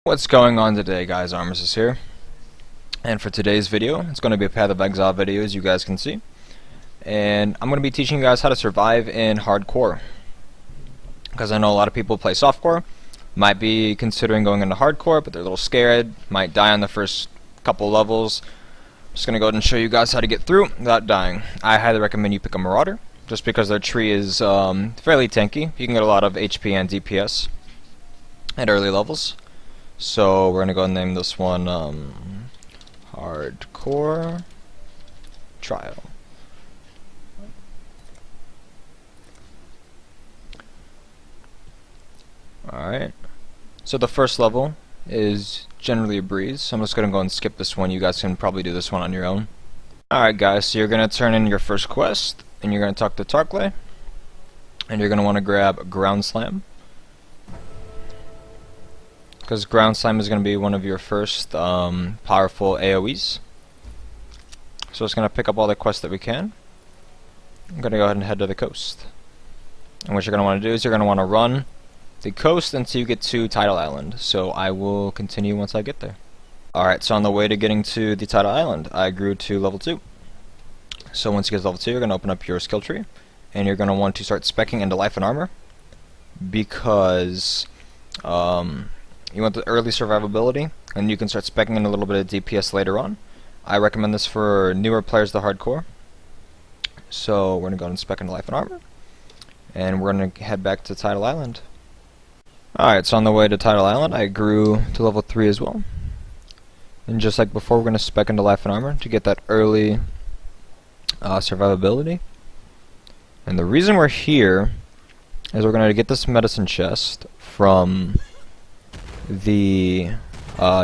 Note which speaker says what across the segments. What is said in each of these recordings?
Speaker 1: What's going on today, guys? Armistice here, and for today's video it's going to be a Path of Exile video, as you guys can see, and I'm going to be teaching you guys how to survive in hardcore, because I know a lot of people play softcore, might be considering going into hardcore, but they're a little scared, might die on the first couple levels. I'm just going to go ahead and show you guys how to get through without dying. I highly recommend you pick a Marauder, just because their tree is fairly tanky. You can get a lot of HP and DPS at early levels. So we're gonna go and name this one Hardcore Trial. Alright, so the first level is generally a breeze, so I'm just gonna go and skip this one. You guys can probably do this one on your own. Alright guys, so you're gonna turn in your first quest, and you're gonna talk to Tarkley, and you're gonna want to grab Ground Slam, because Ground Slam is going to be one of your first powerful AoEs. So it's going to pick up all the quests that we can. I'm going to go ahead and head to the coast. And what you're going to want to do is you're going to want to run the coast until you get to Tidal Island. So I will continue once I get there. Alright, so on the way to getting to the Tidal Island, I grew to level 2. So once you get to level 2, you're going to open up your skill tree. And you're going to want to start speccing into life and armor, because you want the early survivability, and you can start speccing in a little bit of DPS later on. I recommend this for newer players to hardcore. So we're going to go and spec into life and armor, and we're going to head back to Tidal Island. Alright, so on the way to Tidal Island, I grew to level 3 as well. And just like before, we're going to spec into life and armor to get that early survivability. And the reason we're here is we're going to get this medicine chest from the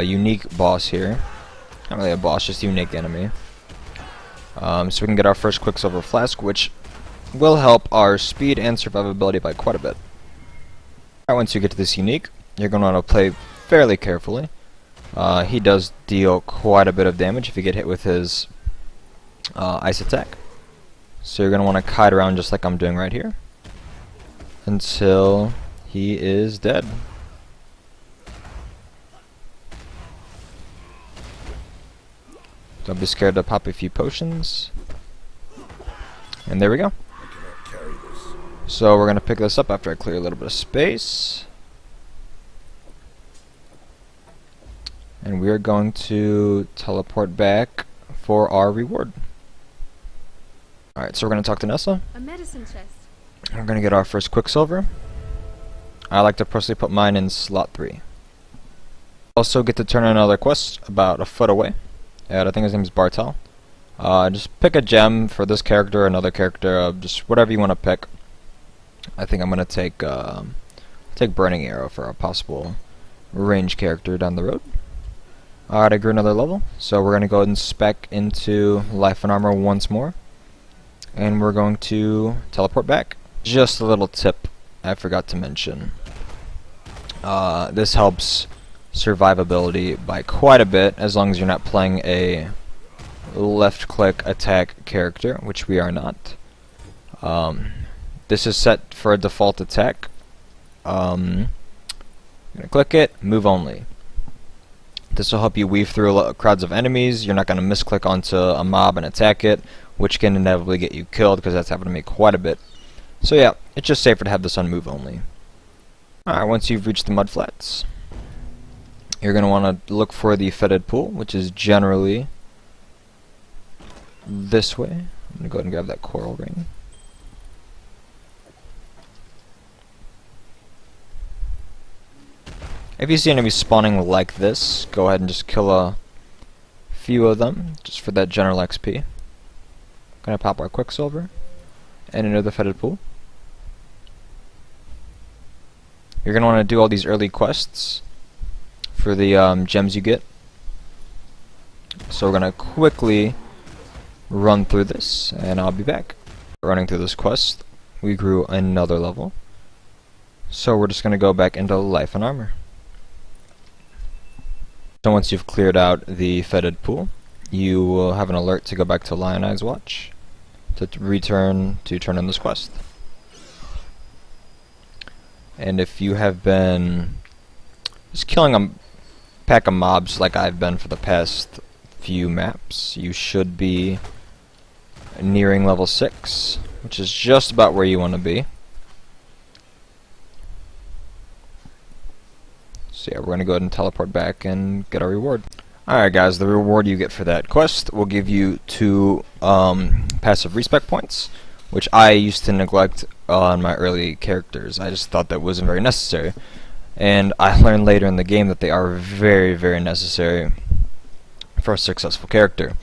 Speaker 1: unique boss here. Not really a boss, just a unique enemy. So we can get our first Quicksilver Flask, which will help our speed and survivability by quite a bit. Alright, once you get to this unique, you're going to want to play fairly carefully. He does deal quite a bit of damage if you get hit with his ice attack. So you're going to want to kite around just like I'm doing right here until he is dead. Don't be scared to pop a few potions. And there we go. So we're going to pick this up after I clear a little bit of space. And we are going to teleport back for our reward. Alright, so we're going to talk to Nessa.
Speaker 2: A medicine chest.
Speaker 1: We're going to get our first Quicksilver. I like to personally put mine in slot 3. Also get to turn in another quest about a foot away. I think his name is Bartel. Just pick a gem for this character, another character, just whatever you want to pick. I think I'm gonna take Burning Arrow for a possible range character down the road. Alright, I grew another level, so we're gonna go ahead and spec into life and armor once more, and we're going to teleport back. Just a little tip I forgot to mention. This helps survivability by quite a bit, as long as you're not playing a left click attack character, which we are not. This is set for a default attack. I'm gonna click it, move only. This will help you weave through crowds of enemies. You're not gonna misclick onto a mob and attack it, which can inevitably get you killed, because that's happened to me quite a bit. So yeah, it's just safer to have this on move only. Alright, once you've reached the mud flats, you're going to want to look for the fetid pool, which is generally this way. I'm going to go ahead and grab that coral ring. If you see enemies spawning like this, go ahead and just kill a few of them, just for that general XP. Going to pop our Quicksilver and enter the fetid pool. You're going to want to do all these early quests for the gems you get. So we're gonna quickly run through this, and I'll be back. Running through this quest, we grew another level. So we're just gonna go back into life and armor. So once you've cleared out the fetid pool, you will have an alert to go back to Lion Eyes Watch to return to turn in this quest. And if you have been just killing pack of mobs like I've been for the past few maps, you should be nearing level 6, which is just about where you want to be. So yeah, we're going to go ahead and teleport back and get our reward. Alright guys, the reward you get for that quest will give you 2 passive respec points, which I used to neglect on my early characters. I just thought that wasn't very necessary. And I learned later in the game that they are very, very necessary for a successful character.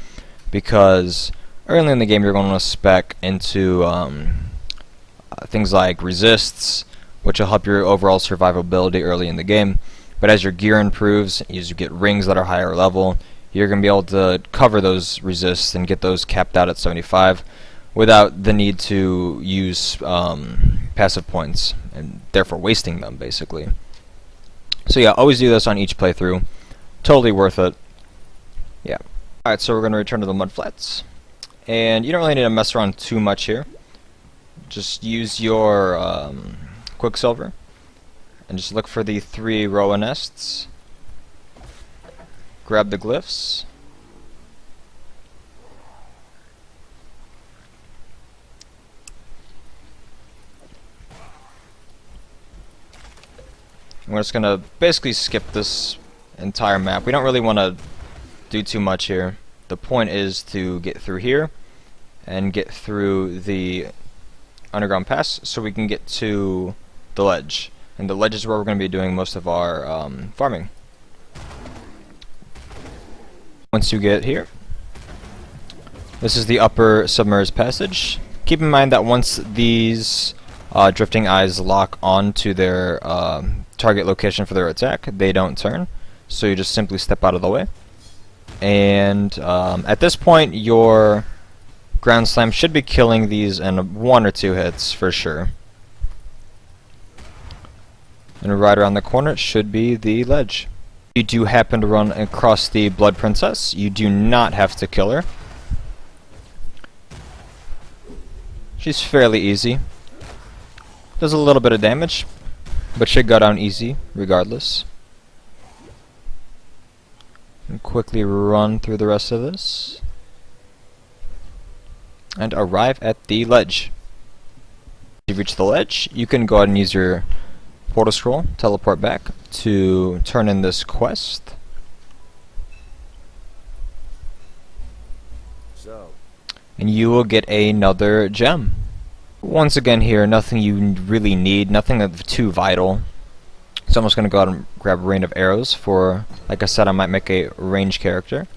Speaker 1: Because early in the game you're going to spec into things like resists, which will help your overall survivability early in the game. But as your gear improves, as you get rings that are higher level, you're going to be able to cover those resists and get those capped out at 75 without the need to use passive points, and therefore wasting them, basically. So yeah, always do this on each playthrough. Totally worth it. Yeah. Alright, so we're going to return to the mudflats. And you don't really need to mess around too much here. Just use your Quicksilver. And just look for the 3 Roa nests. Grab the glyphs. We're just gonna basically skip this entire map. We don't really want to do too much here. The point is to get through here and get through the underground pass so we can get to the ledge. And the ledge is where we're going to be doing most of our farming. Once you get here, this is the upper submerged passage. Keep in mind that once these drifting eyes lock onto their target location for their attack, they don't turn. So you just simply step out of the way. And at this point, your ground slam should be killing these in 1 or 2 hits for sure. And right around the corner should be the ledge. If you do happen to run across the Blood Princess, you do not have to kill her. She's fairly easy. Does a little bit of damage, but should go down easy regardless. And quickly run through the rest of this. And arrive at the ledge. If you reach the ledge, you can go ahead and use your portal scroll, teleport back to turn in this quest. And you will get another gem. Once again here, nothing you really need, nothing that's too vital. So I'm just going to go out and grab a rain of arrows for, like I said, I might make a range character.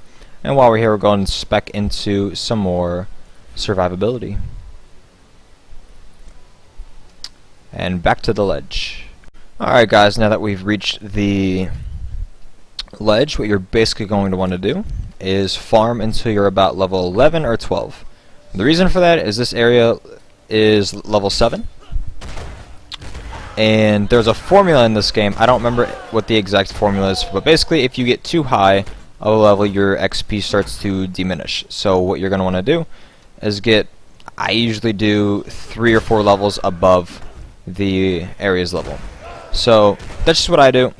Speaker 1: And while we're here, we're going to spec into some more survivability. And back to the ledge. Alright guys, now that we've reached the ledge, what you're basically going to want to do is farm until you're about level 11 or 12. The reason for that is this area is level 7. And there's a formula in this game. I don't remember what the exact formula is, but basically if you get too high of a level, your XP starts to diminish. So what you're going to want to do is I usually do 3 or 4 levels above the area's level. So that's just what I do.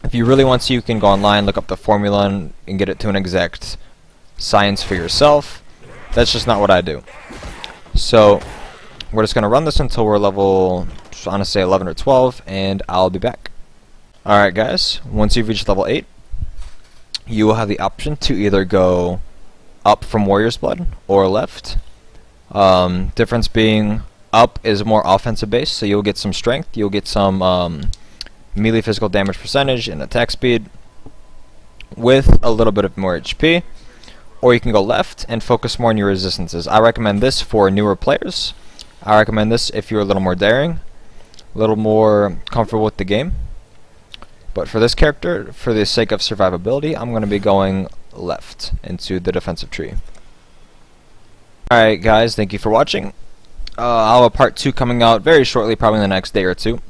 Speaker 1: If you really want to, you can go online, look up the formula, and get it to an exact science for yourself. That's just not what I do. So we're just going to run this until we're level, I want to say 11 or 12, and I'll be back. Alright guys, once you've reached level 8, you will have the option to either go up from Warrior's Blood or left. Difference being, up is more offensive based, so you'll get some strength, you'll get some melee physical damage percentage and attack speed with a little bit of more HP. Or you can go left and focus more on your resistances. I recommend this for newer players. I recommend this if you're a little more daring, a little more comfortable with the game. But for this character, for the sake of survivability, I'm going to be going left into the defensive tree. Alright guys, thank you for watching. I'll have a part 2 coming out very shortly, probably in the next day or 2,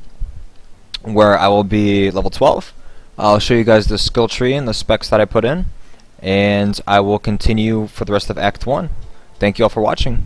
Speaker 1: where I will be level 12. I'll show you guys the skill tree and the specs that I put in, and I will continue for the rest of Act 1. Thank you all for watching.